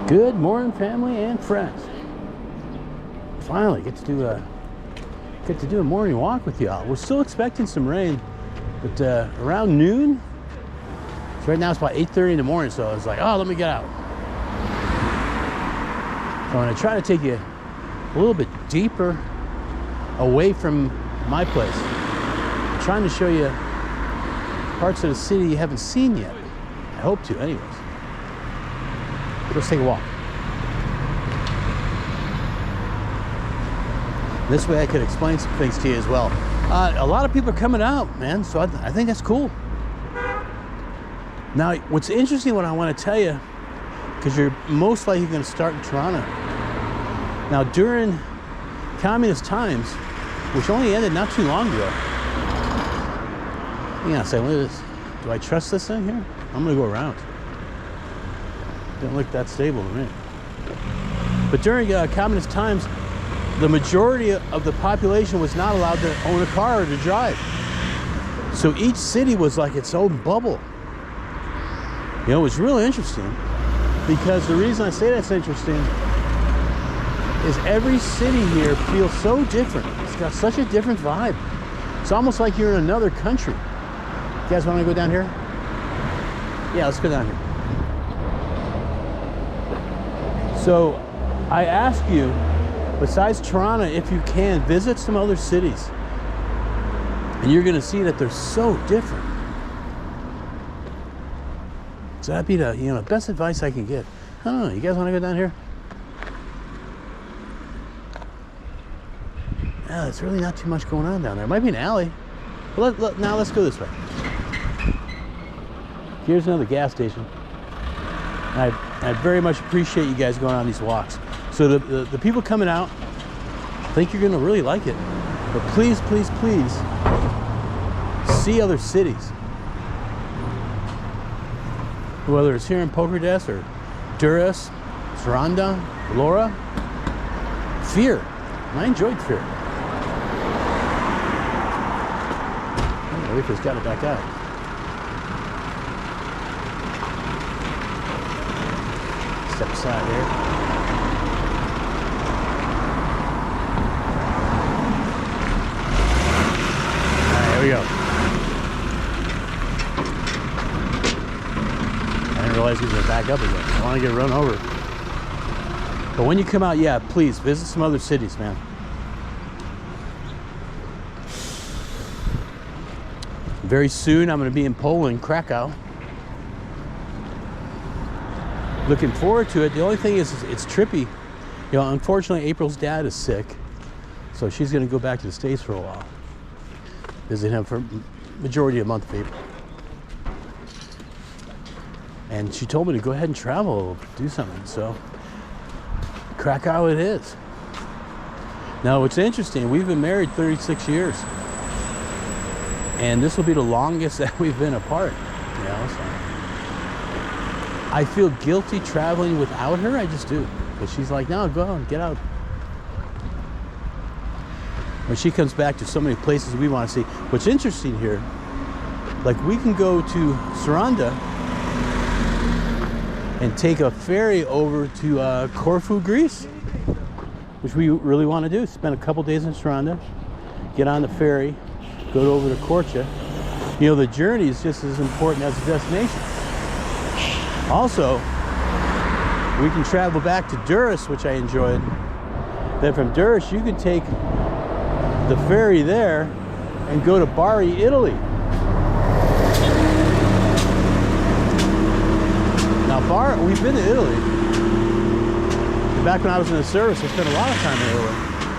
Good morning, family and friends. Finally get to do a morning walk with y'all. We're still expecting some rain, but around noon. So right now it's about 8:30 in the morning, so I was like, oh, let me get out. So I'm gonna try to take you a little bit deeper away from my place. I'm trying to show you parts of the city you haven't seen yet. I hope to, anyways. Let's take a walk. This way I could explain some things to you as well. A lot of people are coming out, man, so I think that's cool. Now, what's interesting, what I want to tell you, because you're most likely going to start in Toronto. Now, during communist times, which only ended not too long ago. Hang on a second, look at this. Do I trust this thing here? I'm going to go around. Don't look that stable to me. But during communist times, the majority of the population was not allowed to own a car or to drive. So each city was like its own bubble. You know, it was really interesting, because the reason I say that's interesting is every city here feels so different. It's got such a different vibe. It's almost like you're in another country. You guys want to go down here? Yeah, let's go down here. So I ask you, besides Toronto, if you can, visit some other cities. And you're gonna see that they're so different. So that'd be the best advice I can give. I don't know, you guys wanna go down here? Yeah, there's really not too much going on down there. It might be an alley. Well, now let's go this way. Here's another gas station. I very much appreciate you guys going on these walks. So the people coming out, I think you're gonna really like it. But please, please, please, see other cities. Whether it's here in Pogradec or Durrës, Saranda, Laura, Fear. I enjoyed Fear. I wish it's got it back out. Step aside here. All right, here we go. I didn't realize he was going to back up again. I want to get run over. But when you come out, yeah, please visit some other cities, man. Very soon, I'm going to be in Poland, Krakow. Looking forward to it. The only thing is, it's trippy. You know, unfortunately, April's dad is sick, so she's going to go back to the States for a while. Visit him for majority of the month of April. And she told me to go ahead and travel, do something. So, Krakow it is. Now, what's interesting, we've been married 36 years. And this will be the longest that we've been apart, you know, so. I feel guilty traveling without her, I just do. But she's like, no, go on, get out. When she comes back to so many places we want to see. What's interesting here, like we can go to Saranda and take a ferry over to Corfu, Greece, which we really want to do. Spend a couple days in Saranda, get on the ferry, go over to Corfu. You know, the journey is just as important as the destination. Also, we can travel back to Durrës, which I enjoyed. Then from Durrës, you can take the ferry there and go to Bari, Italy. Now, we've been to Italy. Back when I was in the service, I spent a lot of time in Italy,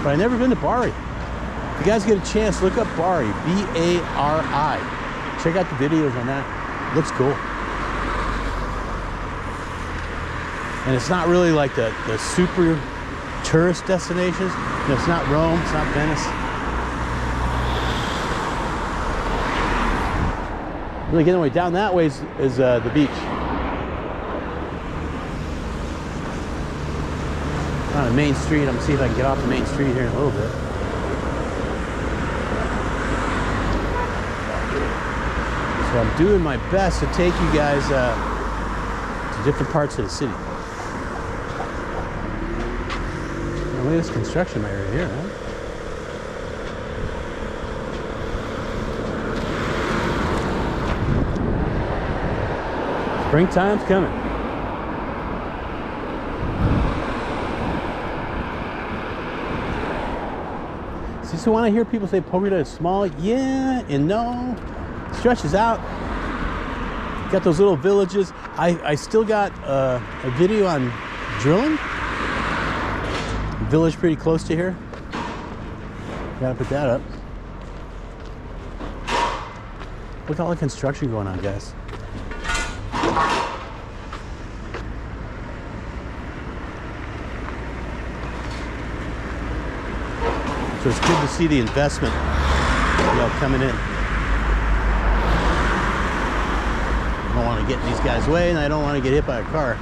but I've never been to Bari. If you guys get a chance, look up Bari, B-A-R-I. Check out the videos on that. Looks cool. And it's not really like the super tourist destinations. You know, it's not Rome, it's not Venice. Really getting away down that way is the beach. On the main street, I'm gonna see if I can get off the main street here in a little bit. So I'm doing my best to take you guys to different parts of the city. Look at this construction area here, huh? Springtime's coming. See, so when I hear people say Pogradec is small, yeah and no. It stretches out. Got those little villages. I still got a video on drilling. Village pretty close to here. Gotta put that up. Look at all the construction going on, guys. So it's good to see the investment, coming in. I don't want to get in these guys' way, and I don't want to get hit by a car.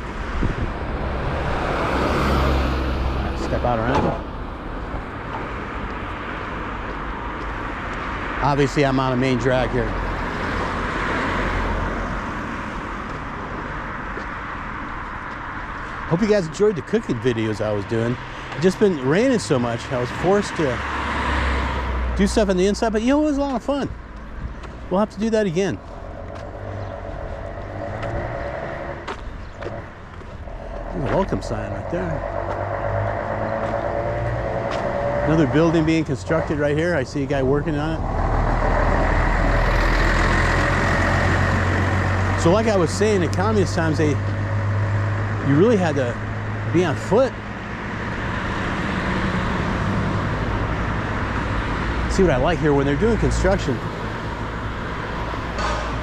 Step out around. Obviously, I'm on a main drag here. Hope you guys enjoyed the cooking videos I was doing. It's just been raining so much, I was forced to do stuff on the inside, but it was a lot of fun. We'll have to do that again. There's a welcome sign right there. Another building being constructed right here. I see a guy working on it. So like I was saying, in communist times, you really had to be on foot. See what I like here, when they're doing construction,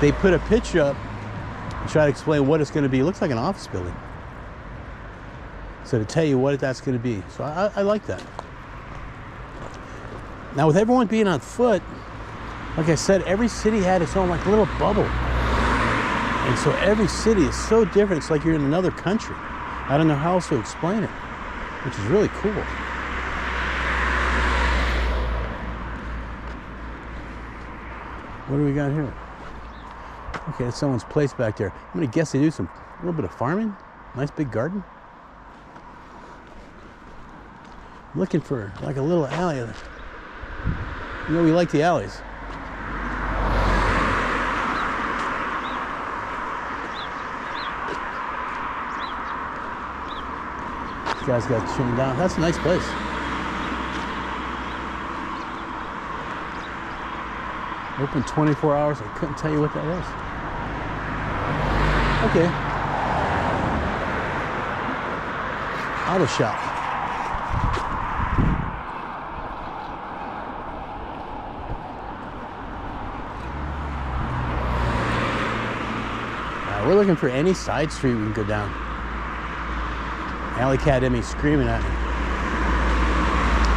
they put a picture up and try to explain what it's going to be. It looks like an office building. So to tell you what that's going to be. So I like that. Now with everyone being on foot, like I said, every city had its own like little bubble. And so every city is so different. It's like you're in another country. I don't know how else to explain it, which is really cool. What do we got here? Okay, that's someone's place back there. I'm gonna guess they do a little bit of farming. Nice big garden. I'm looking for like a little alley. You know, we like the alleys. These guys got chained down. That's a nice place. Open 24 hours. I couldn't tell you what that was. Okay. Auto shop. We're looking for any side street we can go down. Alley cat in me screaming at me.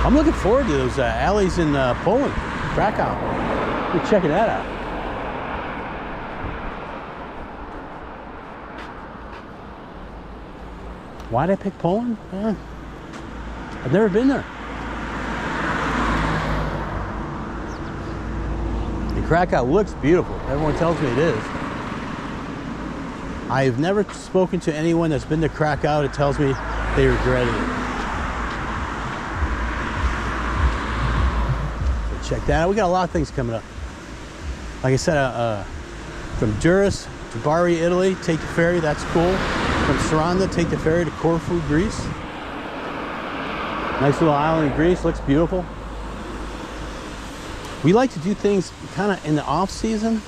I'm looking forward to those alleys in Poland, Krakow. We're checking that out. Why'd I pick Poland? I've never been there. And Krakow looks beautiful. Everyone tells me it is. I've never spoken to anyone that's been to Krakow that tells me they regretted it. So check that out. We got a lot of things coming up. Like I said, from Duras to Bari, Italy, take the ferry, that's cool. From Saranda, take the ferry to Corfu, Greece. Nice little island in Greece, looks beautiful. We like to do things kind of in the off season.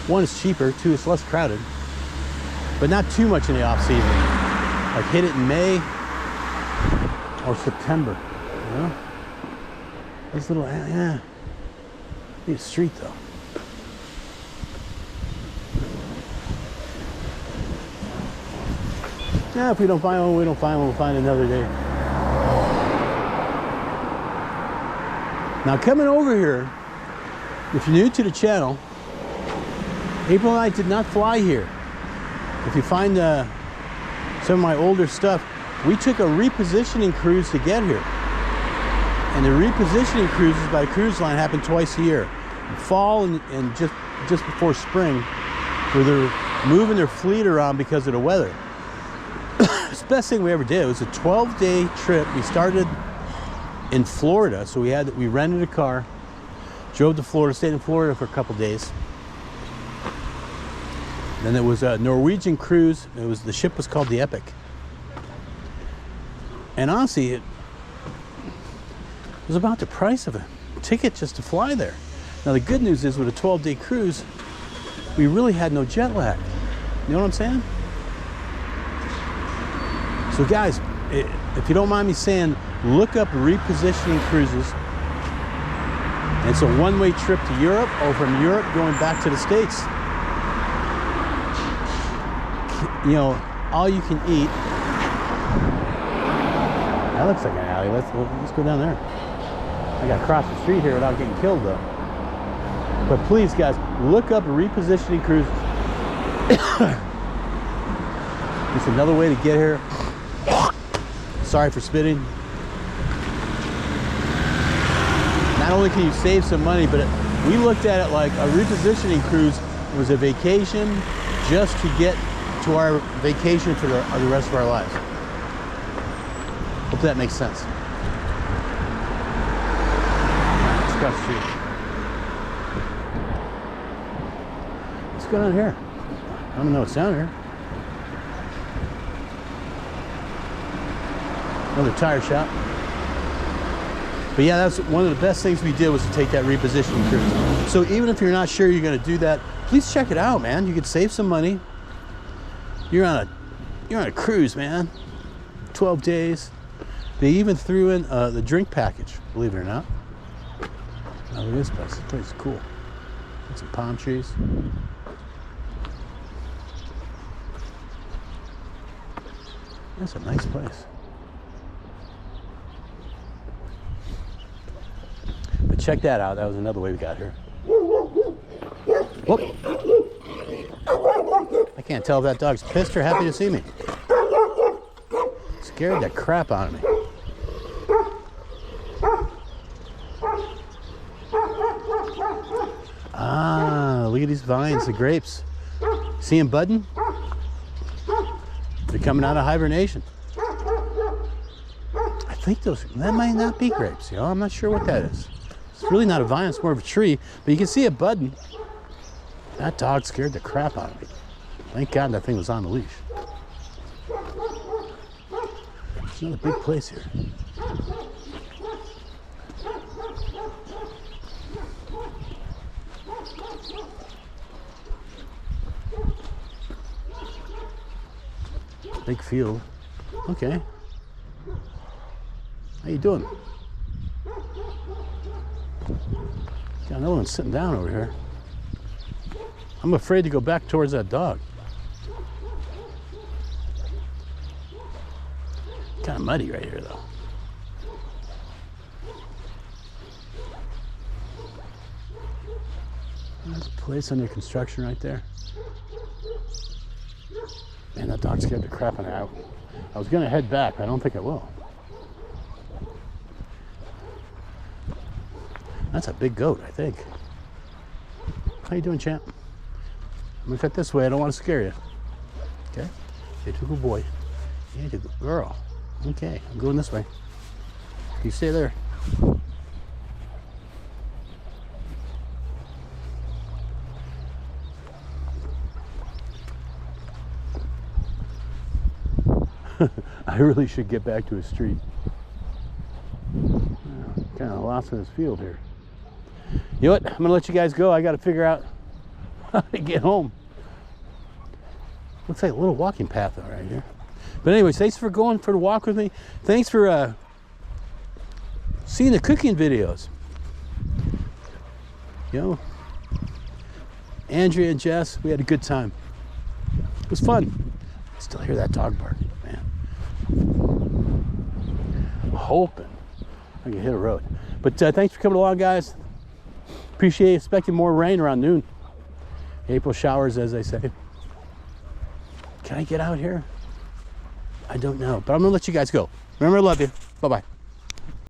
One, it's cheaper, two, it's less crowded. But not too much in the off season. Like hit it in May or September, you know? This little, yeah. Need a street though. Yeah, if we don't find one, we don't find one, we'll find another day. Now coming over here, if you're new to the channel, April and I did not fly here. If you find some of my older stuff, we took a repositioning cruise to get here. And the repositioning cruises by cruise line happen twice a year. Fall and just before spring, where they're moving their fleet around because of the weather. It's the best thing we ever did. It was a 12-day trip. We started in Florida, so we rented a car, drove to Florida, stayed in Florida for a couple days. Then there was a Norwegian cruise. The ship was called the Epic. And honestly, it was about the price of a ticket just to fly there. Now the good news is with a 12-day cruise, we really had no jet lag. You know what I'm saying? So guys, if you don't mind me saying, look up repositioning cruises. And it's a one-way trip to Europe, or from Europe going back to the States. You know, all you can eat. That looks like an alley. Let's go down there. I got to cross the street here without getting killed though. But please guys, look up repositioning cruises. It's another way to get here. Sorry for spitting. Not only can you save some money, but we looked at it like a repositioning cruise was a vacation just to get to our vacation for the rest of our lives. Hope that makes sense. Let's cross the street. What's going on here? I don't know what's down here. Another tire shop. But yeah, that's one of the best things we did, was to take that repositioning cruise. So even if you're not sure you're going to do that, please check it out, man. You could save some money. You're on a cruise, man. 12 days. They even threw in the drink package, believe it or not. Oh, look at this place. This place is cool. Got some palm trees. That's a nice place. But check that out. That was another way we got here. Whoop. I can't tell if that dog's pissed or happy to see me. Scared the crap out of me. Ah, look at these vines, the grapes. See them budding? They're coming out of hibernation. I think that might not be grapes, you know? I'm not sure what that is. It's really not a vine, it's more of a tree, but you can see it budding. That dog scared the crap out of me. Thank God that thing was on the leash. It's another big place here. Big field. Okay. How you doing? Got another one sitting down over here. I'm afraid to go back towards that dog. Kind of muddy right here though. There's a place under construction right there. Man, that dog scared the crap out of me. I was gonna head back, but I don't think I will. That's a big goat, I think. How you doing, champ? I'm gonna cut this way. I don't want to scare you. Okay? You're a good boy. You're a good girl. Okay, I'm going this way. You stay there. I really should get back to a street. Kind of lost in this field here. You know what? I'm gonna let you guys go. I got to figure out how to get home. Looks like a little walking path right here. But anyways, thanks for going for the walk with me. Thanks for seeing the cooking videos. You know, Andrea and Jess, we had a good time. It was fun. I still hear that dog bark, man. I'm hoping I can hit a road. But thanks for coming along, guys. Appreciate it. Expecting more rain around noon. April showers, as they say. Can I get out here? I don't know, but I'm gonna let you guys go. Remember, I love you. Bye-bye.